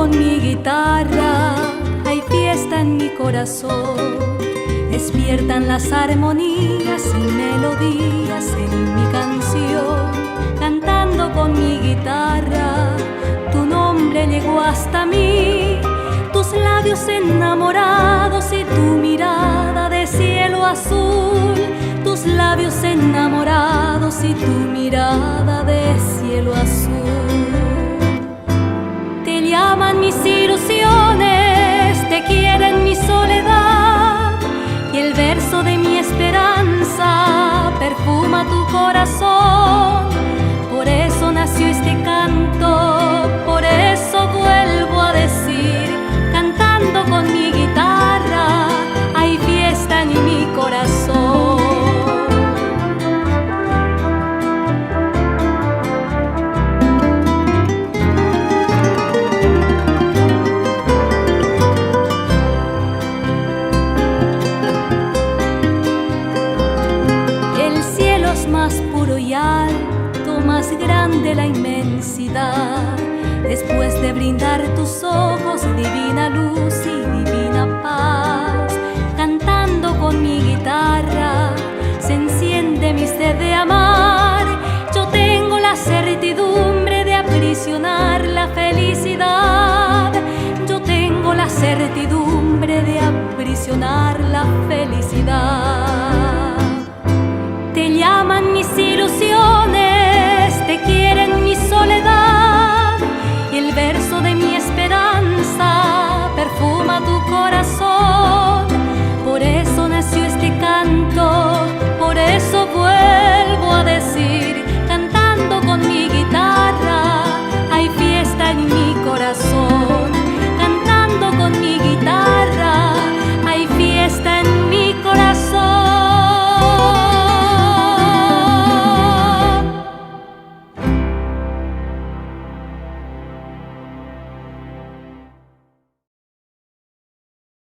con mi guitarra, hay fiesta en mi corazón. Despiertan las armonías y melodías en mi canción. Cantando con mi guitarra, tu nombre llegó hasta mí. Tus labios enamorados y tu mirada de cielo azul. Tus labios enamorados y tu mirada de cielo azul. Te llaman mis ilusiones, te quieren mi soledad, y el verso de mi esperanza perfuma tu corazón. Por eso nació este canto, por eso vuelvo a decir, cantando con mi guitarra, hay fiesta en mi corazón. Más puro y alto, más grande la inmensidad. Después de brindar tus ojos, divina luz y divina paz. Cantando con mi guitarra, se enciende mi sed de amar. Yo tengo la certidumbre de aprisionar la felicidad. Yo tengo la certidumbre de aprisionar